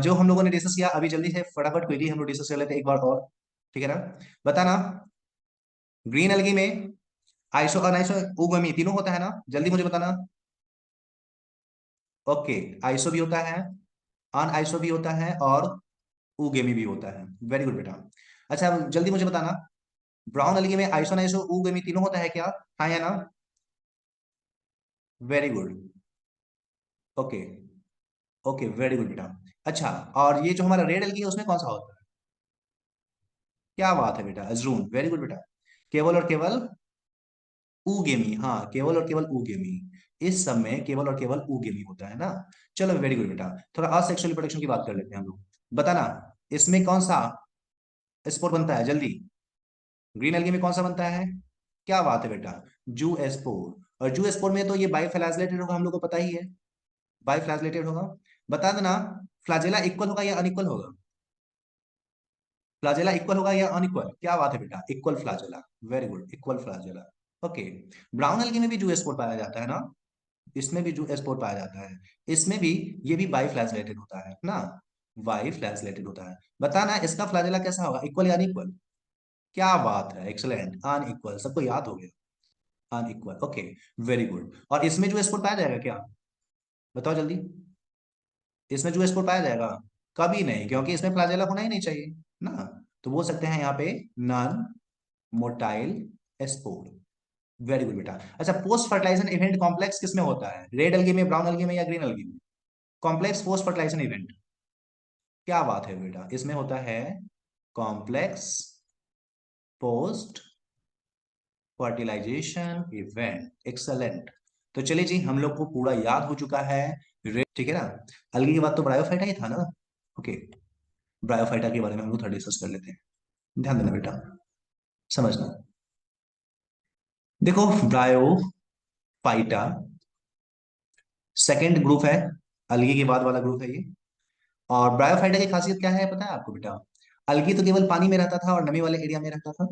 जो हम लोगों ने डिस्कस किया अभी जल्दी से फटाफट क्विकली हम लोग डिस्कस कर लेते हैं एक बार और, ठीक है ना। बताना, ग्रीन अलगी में आइसो अनाइसो उगमी तीनों होता है ना, जल्दी मुझे बताना। ओके, आइसो भी होता है, अन आइसो भी होता है और उगेमी भी होता है, वेरी गुड बेटा। अच्छा अब जल्दी मुझे बताना, ब्राउन अलगी में आइसो अनाइसो उगेमी तीनों होता है क्या, हाँ या ना, very good, okay, okay very good बेटा। अच्छा, और ये जो हमारा रेड अलगी है उसमें कौन सा होता है, क्या बात है बेटा, अजरून, वेरी गुड बेटा। केवल और केवल उगेमी, हाँ केवल और केवल उगेमी, इस सब में केवल और केवल उगेमी होता है ना। चलो वेरी गुड बेटा, थोड़ा असेक्सुअल रिप्रोडक्शन की बात कर लेते हैं हम लोग। बताना, इसमें कौन सा स्पोर बनता है जल्दी, ग्रीन एल्गी में कौन सा बनता है, क्या बात है बेटा, जू स्पोर। और जू स्पोर में तो ये बाइफ्लैजेलेटेड होगा, हम लोग को पता ही है, बाइफ्लैजेलेटेड होगा। बता देना, फ्लैजेला इक्वल होगा या अनइक्वल होगा, फ्लैजेला इक्वल होगा या अनइक्वल, क्या बात है बेटा, equal flagella, very good, equal flagella, okay. Brown algae में भी जू स्पोर पाया जाता है ना, इसमें भी जो स्पोर पाया जाता है, इसमें भी ये भी बाई फ्लैजिलेटेड होता है ना, बाई फ्लैजिलेटेड होता है। बताना इसका फ्लैजिला कैसा होगा, इक्वल या अनइक्वल, क्या बात है, एक्सलेंट, अनइक्वल, सबको याद हो गया, अनइक्वल, ओके, वेरी गुड। और इसमें जो स्पोर पाया जाएगा क्या, बताओ जल्दी, इसमें जो स्पोर पाया जाएगा, कभी नहीं, क्योंकि इसमें फ्लैजिला होना ही नहीं चाहिए ना। तो बोल सकते हैं यहाँ पे non motile spore, very good बेटा। अच्छा, पोस्ट फर्टिलाइजेशन इवेंट कॉम्प्लेक्स किसमें होता है? रेड अलगे में, ब्राउन अलगे में, या ग्रीन अलगे में? कॉम्प्लेक्स पोस्ट फर्टिलाइजेशन इवेंट, क्या बात है बेटा, इसमें होता है complex post fertilization event. Excellent. तो चलिए जी, हम लोग को पूरा याद हो चुका है। ठीक है ना? अलगे की बात तो ब्रायोफाइटा ही था ना। ओके, ब्रायोफाइटा के बारे में हम लोग थोड़ा डिस्कस कर लेते हैं। ध्यान देना बेटा, समझना। देखो, ब्रायोफाइटा सेकेंड ग्रुप है, अलगी के बाद वाला ग्रुप है ये। और ब्रायोफाइटा की खासियत क्या है पता है आपको बेटा? अलगी तो केवल पानी में रहता था और नमी वाले एरिया में रहता था।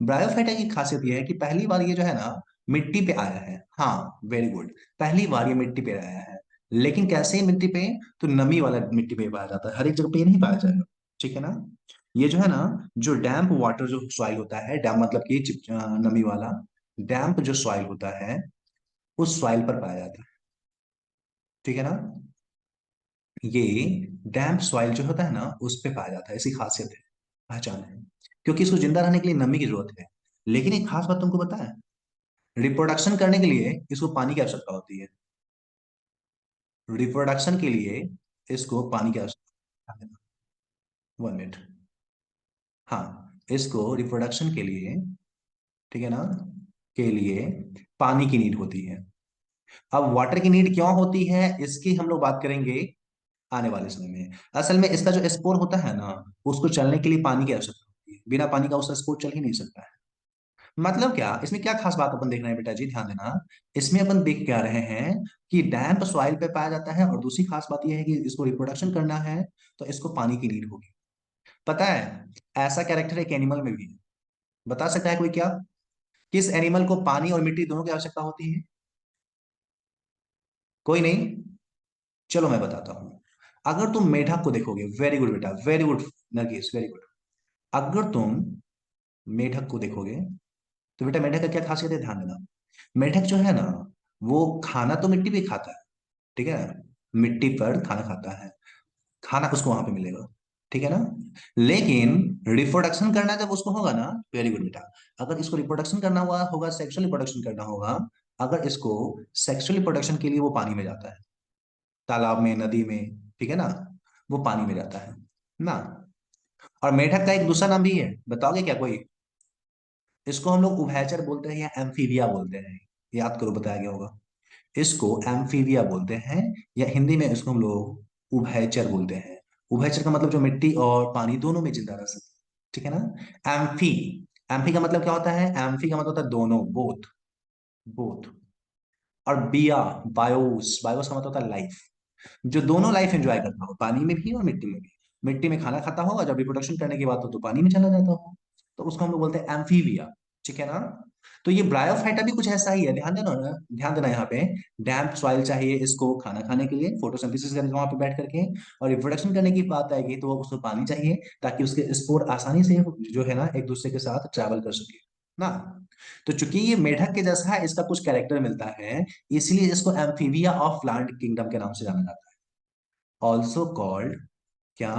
ब्रायोफाइटा की खासियत यह है कि पहली बार ये जो है ना, मिट्टी पे आया है। हाँ, वेरी गुड। पहली बार ये मिट्टी पे आया है। लेकिन कैसे ही मिट्टी पे? तो नमी वाला मिट्टी पे पाया जाता है, हर एक जगह पे ये नहीं पाया जाएगा। ठीक है ना? ये जो है ना, जो डैम्प वाटर जो सॉइल होता है, डैम मतलब कि नमी वाला डैम्प जो सॉइल होता है, उस सॉइल पर पाया जाता है। ठीक है ना? ये डैम्प सॉइल जो होता है ना, उस पे पाया जाता है, ऐसी खासियत है, पहचान है। क्योंकि इसको जिंदा रहने के लिए नमी की जरूरत है। लेकिन एक खास बात तुमको पता है, रिप्रोडक्शन करने के लिए इसको पानी की आवश्यकता होती है। रिप्रोडक्शन के लिए इसको पानी की आवश्यकता है। 1 मिनट। हाँ, इसको रिप्रोडक्शन के लिए, ठीक है ना, के लिए पानी की नीड होती है। अब वाटर की नीड क्यों होती है, इसकी हम लोग बात करेंगे आने वाले समय में। असल में इसका जो स्पोर होता है ना, उसको चलने के लिए पानी की आवश्यकता होती है। बिना पानी का उसका स्पोर चल ही नहीं सकता है। मतलब क्या, इसमें क्या खास बात अपन देख रहे हैं बेटा जी, ध्यान देना। इसमें अपन देख क्या रहे हैं कि डैम्प सॉइल पे पाया जाता है, और दूसरी खास बात यह है कि इसको रिप्रोडक्शन करना है तो इसको पानी की नीड होगी। पता है, ऐसा कैरेक्टर एक एनिमल में भी है। बता सकता है कोई क्या? किस एनिमल को पानी और मिट्टी दोनों की आवश्यकता होती है? कोई नहीं? चलो मैं बताता हूं। अगर तुम मेढक को देखोगे, वेरी गुड बेटा, very good Nargis, very good. अगर तुम मेढक को देखोगे, तो बेटा मेढक का क्या खासियत है, ध्यान देना। मेढक जो है ना, वो खाना तो मिट्टी पे खाता है। ठीक है? मिट्टी पर खाना खाता है, खाना उसको वहां पे मिलेगा। ठीक है ना? लेकिन रिप्रोडक्शन करना जब उसको होगा ना, वेरी गुड बेटा, अगर इसको रिप्रोडक्शन करना हुआ होगा, सेक्सुअल रिप्रोडक्शन करना होगा, अगर इसको सेक्सुअल रिप्रोडक्शन के लिए वो पानी में जाता है, तालाब में, नदी में। ठीक है ना? वो पानी में जाता है ना। और मेढक का एक दूसरा नाम भी है, बताओगे क्या कोई? इसको हम लोग उभयचर बोलते हैं या एम्फीबिया बोलते हैं। याद करो, बताया गया होगा। इसको एम्फीबिया बोलते हैं, या हिंदी में इसको हम लोग उभयचर बोलते हैं। उभयचर का मतलब जो मिट्टी और पानी दोनों में जिंदा रह सकते हैं। ठीक है ना? एम्फी, एम्फी का मतलब क्या होता है? एम्फी का मतलब होता है दोनों, बोथ। बोथ। और बिया, बायोस, बायोस का मतलब होता है लाइफ। जो दोनों लाइफ एंजॉय करता हो, पानी में भी और मिट्टी में भी। मिट्टी में खाना खाता होगा, जब रिप्रोडक्शन करने की बात हो तो पानी में चला जाता हो, तो उसको हम लोग बोलते हैं एम्फीबिया। ठीक है ना? तो ये ब्रायोफाइटा भी कुछ ऐसा ही है, ध्यान देना ना, ध्यान देना यहाँ पे। डैम्प सॉइल चाहिए इसको खाना खाने के लिए, फोटोसिंथेसिस करेगा वहां पे बैठ करके। और रिप्रोडक्शन करने की बात आएगी तो उसको पानी चाहिए, ताकि उसके स्पोर आसानी से जो है ना, एक दूसरे के साथ ट्रैवल कर सके ना। तो चूंकि ये मेढक के जैसा है, इसका कुछ कैरेक्टर मिलता है, इसलिए इसको एम्फीबिया ऑफ प्लांट किंगडम के नाम से जाना जाता है। ऑल्सो कॉल्ड क्या?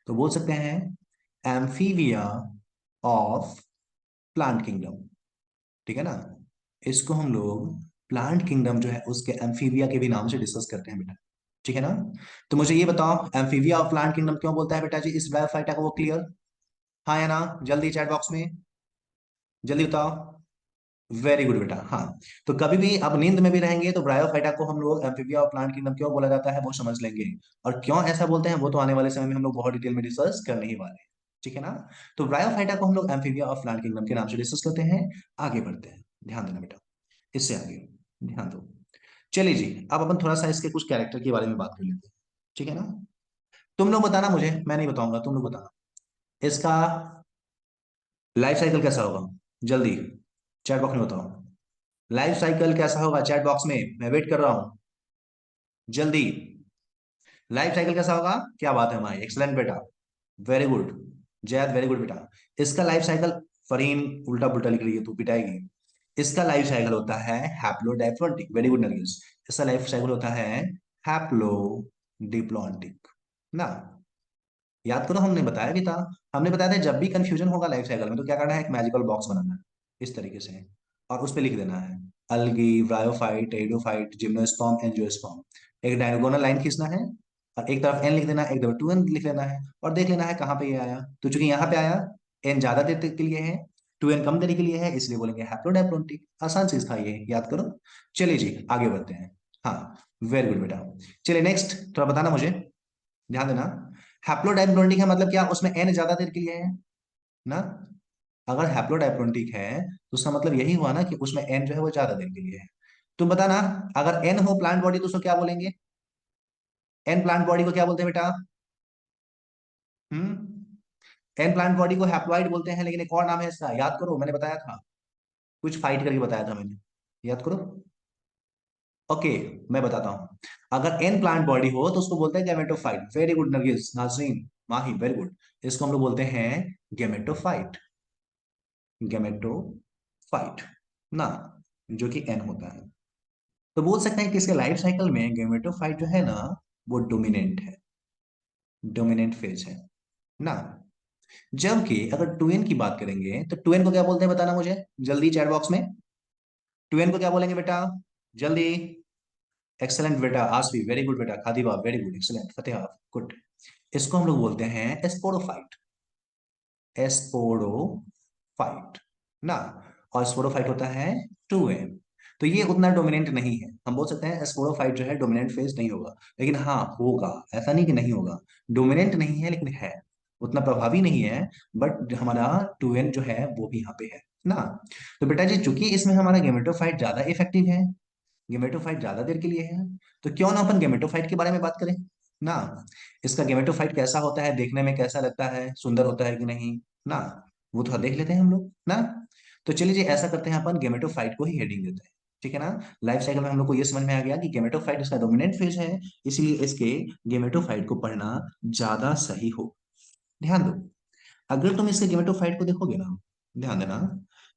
तो बोल सकते हैं एम्फीबिया ऑफ प्लांट किंगडम। ठीक है ना? इसको हम लोग प्लांट किंगडम जो है उसके एम्फीबिया के भी नाम से डिस्कस करते हैं बेटा। ठीक है ना? तो मुझे ये बताओ, एम्फीबिया ऑफ प्लांट किंगडम क्यों बोलता है बेटा जी इस ब्रायोफाइटा को? वो क्लियर? हाँ या ना? जल्दी चैट बॉक्स में जल्दी बताओ। वेरी गुड बेटा, हाँ। तो कभी भी अब नींद में भी रहेंगे तो ब्रायोफाइटा को हम लोग एम्फीबिया और प्लांट किंगडम क्यों बोला जाता है वो समझ लेंगे। और क्यों ऐसा बोलते हैं वो तो आने वाले समय में हम लोग बहुत डिटेल में डिस्कस करने ही वाले हैं। ठीक है ना? तो ब्रायोफाइटा को हम लोग एम्फीबिया और प्लांट किंगडम के नाम से डिस्कस करते हैं। आगे बढ़ते हैं, ध्यान देना बेटा, इससे आगे ध्यान दो। चलिए जी, अब अपन थोड़ा सा इसके कुछ कैरेक्टर के बारे में बात कर लेते हैं। ठीक है ना? तुम लोग बताना मुझे, मैं नहीं बताऊंगा, तुम लोग बताना इसका लाइफ साइकिल कैसा होगा। जल्दी चैट बॉक्स में बताओ, लाइफ साइकिल कैसा होगा, चैट बॉक्स में मैं वेट कर रहा हूं। जल्दी, लाइफ साइकिल कैसा होगा? क्या बात है हमारी, एक्सलेंट बेटा, very good. Zaid, very good बेटा। इसका लाइफ साइकिल, फरीन उल्टा पुल्टा लिख रही है तू, पिटाएगी। इसका लाइफ साइकिल होता है हैप्लोडाइप्लॉन्टिक, वेरी गुड नरगिस। इसका लाइफ साइकिल होता है हैप्लोडिप्लॉन्टिक ना। याद करो, हमने बताया भी था। हमने बताया था जब भी कंफ्यूजन होगा लाइफ साइकिल में तो क्या करना है, एक मैजिकल बॉक्स बनाना है, इस तरीके से। और उस पर लिख देना है algae, bryophyte, pteridophyte, gymnosperm, angiosperm. एक डायगोनल लाइन खींचना है और एक तरफ एन लिख देना है, एक तरफ 2n लिख लेना है और देख लेना है कहाँ पे ये आया। तो चूंकि यहाँ पे आया, एन ज्यादा देर तक के लिए है, 2n कम देर के लिए है, इसलिए बोलेंगे हैप्लोडाइप्लोइडिक। आसान चीज था ये, याद करो। चलिए जी आगे बढ़ते हैं। हाँ, वेरी गुड बेटा। चलिए नेक्स्ट, थोड़ा बताना मुझे, ध्यान देना। हैप्लोडाइप्लोइडिक है मतलब क्या, उसमें एन ज्यादा देर के लिए है ना। अगर हैप्लोडाइप्लोइडिक है तो उसका मतलब यही हुआ ना कि उसमें एन जो है वो ज्यादा देर के लिए है। तुम बताना, अगर एन हो प्लांट बॉडी तो उसको क्या बोलेंगे? एन प्लांट बॉडी को क्या बोलते हैं बेटा? एन प्लांट बॉडी को हैप्लॉइड बोलते हैं, लेकिन एक और नाम है इसका, याद करो, मैंने बताया था, कुछ फाइट करके बताया था मैंने, याद करो। ओके, मैं बताता हूं। अगर एन प्लांट बॉडी हो तो उसको बोलते हैं गैमेटोफाइट। वेरी गुड नरगिस, नाजरीन, माही, वेरी गुड। इसको हम लोग बोलते हैं गैमेटोफाइट। गैमेटोफाइट ना, जो कि एन होता है। तो बोल सकते हैं कि इसके लाइफ साइकिल में गैमेटोफाइट जो है ना, वो डोमिनेंट है, डोमिनेंट फेज है ना। जबकि अगर ट्वेन की बात करेंगे तो ट्वेन को क्या बोलते हैं, बताना मुझे जल्दी चैट बॉक्स में। ट्वेन को क्या बोलेंगे बेटा, जल्दी। एक्सेलेंट बेटा, आसवी वेरी गुड बेटा, खादीबा वेरी गुड, एक्सेलेंट, फतेहा गुड। इसको हम लोग बोलते हैं एस्पोरोफाइट। एस्पोरोफाइट ना, और स्पोरोफाइट होता है 2n। तो ये उतना डोमिनेंट नहीं है, हम बोल सकते हैं स्पोरोफाइट जो है डोमिनेंट फेज नहीं होगा, लेकिन हाँ होगा, ऐसा नहीं कि नहीं होगा। डोमिनेंट नहीं है लेकिन है, उतना प्रभावी नहीं है, बट हमारा 2n जो है वो भी यहाँ पे है ना। तो बेटा जी चूंकि इसमें हमारा गेमेटोफाइट ज्यादा इफेक्टिव है, गेमेटोफाइट ज्यादा देर के लिए है, तो क्यों ना अपन गेमेटोफाइट के बारे में बात करें ना। इसका गेमेटोफाइट कैसा होता है, देखने में कैसा लगता है, सुंदर होता है कि नहीं ना, वो थोड़ा देख लेते हैं हम लोग ना। तो चलिए जी ऐसा करते हैं, अपन गेमेटोफाइट को ही हेडिंग देते हैं, ठीक है ना। लाइफ साइकिल में हम लोग को ये समझ में आ गया कि गेमेटोफाइट इसका डोमिनेंट फेज है, इसलिए इसके गेमेटोफाइट को पढ़ना ज्यादा सही हो। ध्यान दो, अगर तुम इसके गेमेटोफाइट को देखोगे ना, ध्यान देना,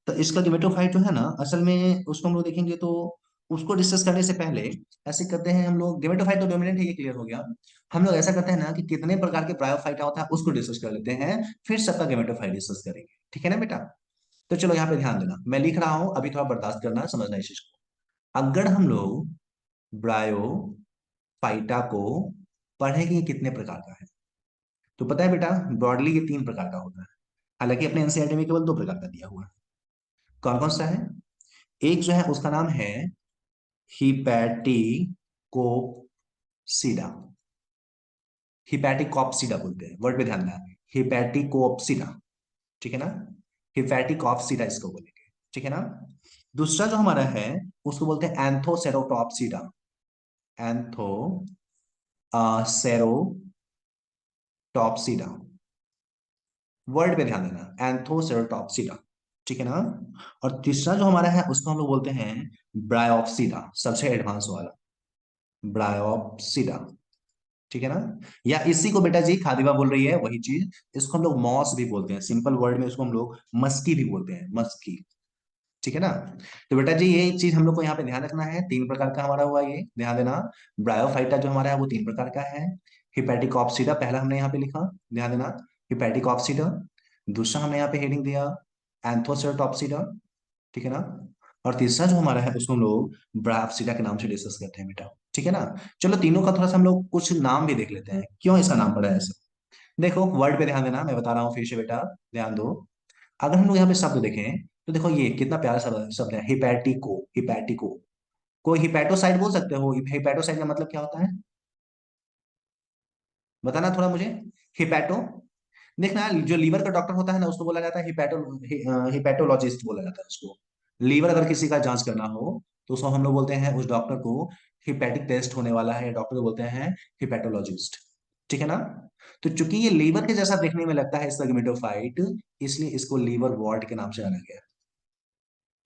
तो इसका गेमेटोफाइट जो है ना, असल में उसको हम लोग देखेंगे तो उसको डिस्कस करने से पहले ऐसे करते हैं हम लोग, गेमेटोफाइट तो डोमिनेंट है ये क्लियर हो गया। हम लोग ऐसा करते हैं ना कि कितने प्रकार के ब्रायोफाइटा होता है उसको डिस्कस कर लेते हैं, फिर सबका गेमेटोफाइट डिस्कस करेंगे, ठीक है ना बेटा। तो चलो यहाँ पे ध्यान देना, मैं लिख रहा हूं, अभी थोड़ा बर्दाश्त करना, समझना इस चीज को। अगर हम लोग ब्रायोफाइटा को पढ़ेंगे कितने प्रकार का है, तो पता है बेटा ब्रॉडली ये 3 प्रकार का होता है। हालांकि अपने एनसीईआरटी में केवल 2 प्रकार का दिया हुआ है। कौन कौन सा है? एक जो है उसका नाम है हिपैटिकोप्सिडा। हिपैटिकोप्सिडा बोलते हैं, वर्ड पे ध्यान देना, हिपैटिकोप्सिडा, ठीक है ना। हिपैटिकोप्सिडा इसको बोलेंगे, ठीक है ना। दूसरा जो हमारा है उसको बोलते हैं एंथोसेरोटॉप्सिडा। एंथोसेरोटॉप्सिडा, वर्ड पे ध्यान देना, एंथोसेरोटॉप्सिडा, ठीक है ना। और तीसरा जो हमारा है उसको हम लोग बोलते हैं ब्रायोप्सिडा, सबसे एडवांस वाला, ब्रायोप्सिडा, ठीक है ना। या इसी को बेटा जी खादिबा बोल रही है वही चीज, इसको हम लोग मॉस भी बोलते हैं, सिंपल वर्ड में इसको हम लोग मस्की भी बोलते हैं, मस्की, ठीक है ना। तो बेटा जी ये चीज हम लोग को यहाँ पे ध्यान रखना है, 3 प्रकार का हमारा हुआ ये, ध्यान देना। ब्रायोफाइटा जो हमारा है वो 3 प्रकार का है। हिपैटिकॉप्सिडा पहला हमने यहाँ पे लिखा, ध्यान देना, हिपैटिकॉप्सिडा। दूसरा हमने यहाँ पे हेडिंग दिया एंथोसेरोटॉप्सिडा, ठीक है ना। और तीसरा जो हमारा है उसको हम लोग ब्रायोप्सिडा के नाम से डिस्कस करते हैं बेटा, ठीक है ना। चलो तीनों का थोड़ा सा हम लोग कुछ नाम भी देख लेते हैं, क्यों इसका नाम पड़ा है ऐसे। देखो वर्ड पे ध्यान देना, मैं बता रहा हूँ फिर से बेटा, ध्यान दो। अगर हम लोग यहाँ पे शब्द देखें तो देखो ये कितना प्यारा शब्द शब्द है, हिपैटिको, हिपैटिको। कोई हिपैटोसाइट बोल सकते हो, हिपैटोसाइट का मतलब क्या होता है, बताना थोड़ा मुझे। हिपैटो, देखना जो लीवर का डॉक्टर होता है ना उसको बोला जाता है हिपैटोलॉजिस्ट बोला जाता है उसको। लीवर अगर किसी का जांच करना हो तो उसको हम लोग बोलते हैं, उस डॉक्टर को हिपैटिक टेस्ट होने वाला है डॉक्टर को बोलते हैं हिपैटोलॉजिस्ट, ठीक है ना। तो चूंकि ये लीवर के जैसा देखने में लगता है सेगमेंटोफाइट, इसलिए इसको लीवर वॉर्ड के नाम से जाना गया,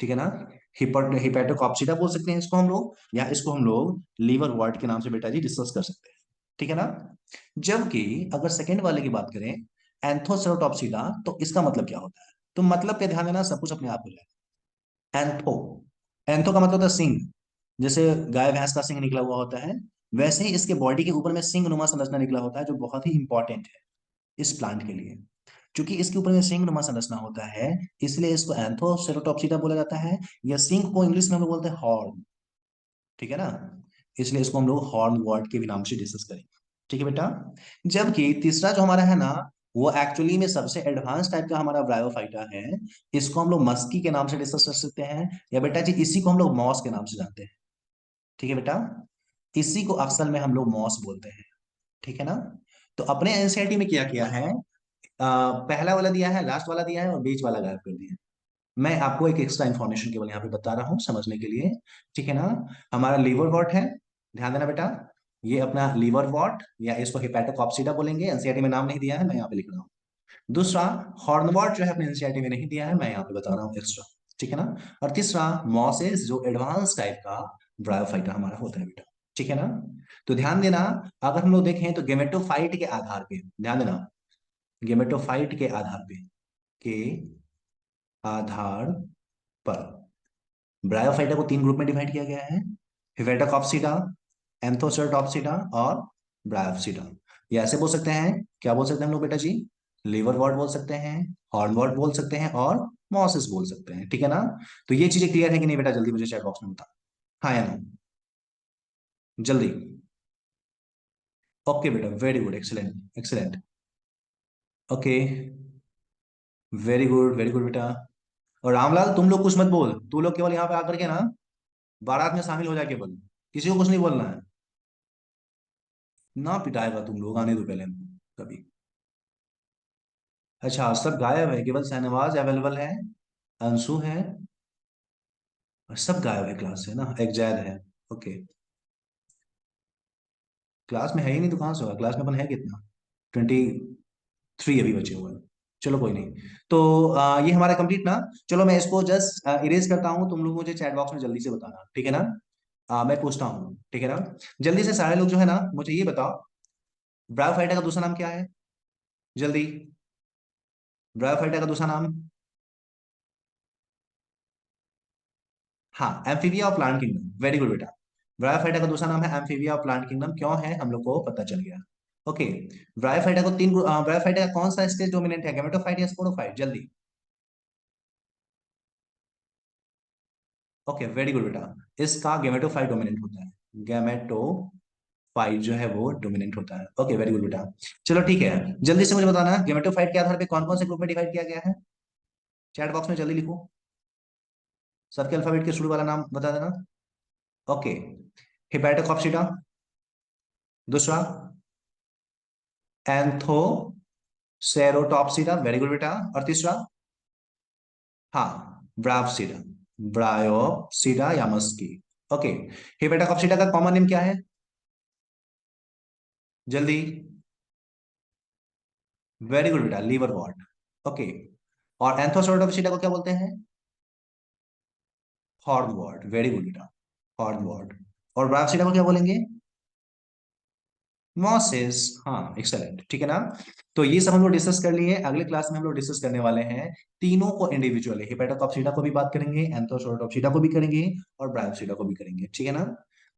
ठीक है ना। हिपैटोकॉप्सिडा बोल सकते हैं इसको हम लोग, या इसको हम लोग लीवर वॉर्ड के नाम से बेटा जी डिस्कस कर सकते हैं, ठीक है ना। जबकि अगर सेकंड वाले की बात करें एंथोसेरोटॉप्सिडा, तो इसका मतलब क्या होता है, तो मतलब पे ध्यान देना, सब कुछ अपने आप हो जाएगा। एंथो, एंथो का मतलब होता है सिंग, जैसे गाय भैंस का सिंग निकला हुआ होता है, वैसे ही इसके बॉडी के ऊपर में सिंग नुमा संरचना निकला होता है, जो बहुत ही इंपॉर्टेंट है इस प्लांट के लिए। क्योंकि इसके ऊपर में सिंग नुमा संरचना होता है, इसलिए इसको एंथोसेरोटॉप्सिटा बोला जाता है, या सिंग को इंग्लिश में हम लोग बोलते हैं हॉर्न। ठीक है ना, इसलिए इसको हम लोग हॉर्न वर्ड के भी नाम से डिस्कस करेंगे। ठीक है बेटा। जबकि तीसरा जो हमारा है ना, वो एक्चुअली में सबसे एडवांस टाइप का हमारा ब्रायोफाइटा है। इसको हम लोग मस्की के नाम से डिस्कस कर सकते हैं, या बेटा जी इसी को हम लोग मॉस के नाम से जानते हैं। ठीक है बेटा, इसी को अक्सर में हम लोग मॉस बोलते हैं। ठीक है ना। तो अपने एनसीईआरटी में क्या किया है, पहला वाला दिया है, लास्ट वाला दिया है, और बीच वाला गायब कर दिया है। मैं आपको एक एक्स्ट्रा इन्फॉर्मेशन केवल यहाँ पे बता रहा हूँ समझने के लिए। ठीक है ना। हमारा लीवर वॉट है, ध्यान देना बेटा, ये अपना लीवर वॉट, या इसको हिपैटोकॉप्सिडा बोलेंगे, एनसीईआरटी में नाम नहीं दिया है, मैं यहाँ पे लिख रहा हूँ। दूसरा, हॉर्नवॉट जो है अपने एनसीईआरटी में नहीं दिया है, मैं यहाँ पे बता रहा हूँ एक्स्ट्रा। ठीक है ना। और तीसरा, मॉसेस, जो एडवांस टाइप का ब्रायोफाइटा हमारा होता है बेटा। ठीक है ना। तो ध्यान देना, अगर हम लोग देखें तो गेमेटोफाइट के आधार पे, ध्यान देना, गेमेटोफाइट के आधार पे, के आधार पर ब्रायोफाइटा को 3 ग्रुप में डिवाइड किया गया है, हिफेटोकॉप्सिडा, एंथोसेरोटॉप्सिडा और ब्रायोप्सिडा। ये ऐसे बोल सकते हैं, क्या बोल सकते हैं हम लोग बेटा जी, लिवर वॉर्ड बोल सकते हैं, हॉर्न वॉर्ड बोल सकते हैं, और मॉसिस बोल सकते हैं। ठीक है ना। तो ये चीजें क्लियर है कि नहीं बेटा, जल्दी मुझे चैट बॉक्स में बता। हाँ या नो, जल्दी। ओके बेटा, very good, excellent excellent. Okay, very good बेटा। और रामलाल, तुम लोग कुछ मत बोल, तू लोग केवल यहाँ पे आकर के ना बारात में शामिल हो जाए केवल, किसी को कुछ नहीं बोलना है। ना पिटाएगा तुम लोग, आने दो पहले हमको कभी। अच्छा, सब गायब है, केवल शहनवाज अवेलेबल है, अंशु है, और सब गायब है क्लास से ना, एक जैद है। ओके, क्लास में है ही नहीं तो कहाँ से होगा, क्लास में अपन है कितना, 23 अभी बचे हुए हैं। चलो कोई नहीं। तो ये हमारा कंप्लीट ना। चलो मैं इसको जस्ट इरेज करता हूँ, तुम लोग मुझे चैट बॉक्स में जल्दी से बताना, ठीक है ना। मैं पूछता हूँ, ठीक है ना। जल्दी से सारे लोग जो है ना, मुझे ये बताओ, ब्रायोफाइटा का दूसरा नाम क्या है, जल्दी। ब्रायोफाइटा का दूसरा नाम, हाँ, amphibia of plant kingdom, very good बेटा। ब्रायोफाइटा का दूसरा नाम है एम्फीबिया ऑफ प्लांट किंगडम, क्यों है हम लोग को पता चल गया। ओके, ब्रायोफाइटा को ब्रायोफाइटा का कौन सा स्टेज डोमिनेंट है, गेमेटोफाइट या स्पोरोफाइट, जल्दी। ओके, वेरी गुड बेटा, इसका गेमेटोफाइट डोमिनेंट होता है, गेमेटोफाइट जो है वो डोमिनेंट होता है। ओके, वेरी गुड बेटा। चलो ठीक है, जल्दी से मुझे बताना गेमेटोफाइट के आधार पे कौन कौन से ग्रुप में डिवाइड किया गया है, चैट बॉक्स में जल्दी लिखो, सबके अल्फाबेट के शुरू वाला नाम बता देना। ओके, हिपैटोकॉप्सिडा, दूसरा एंथोसेरोटॉप्सिडा, वेरी गुड बेटा, और तीसरा, हाँ, ब्रायोप्सिडा, ब्रायोप्सिडा या मस्की। ओके, हिपैटोकॉप्सिडा का कॉमन नेम क्या है, जल्दी। वेरी गुड बेटा, लीवर वॉट। ओके, और एंथोसेरोटॉप्सिडा को क्या बोलते हैं, हॉर्न वॉट, वेरी गुड बेटा, हॉर्न वॉट। और ब्रायोप्सिडा को क्या बोलेंगे, मॉसेस, हाँ एक्सेलेंट, ठीक है ना। तो ये सब हम लोग डिस्कस कर लिए, अगले क्लास में हम लोग डिस्कस करने वाले हैं तीनों को इंडिविजुअली, हिपैटोकॉप्सिडा को भी बात करेंगे, एंथोसेरोटॉप्सिडा को भी करेंगे, और ब्रायोप्सिडा को भी करेंगे, ठीक है ना।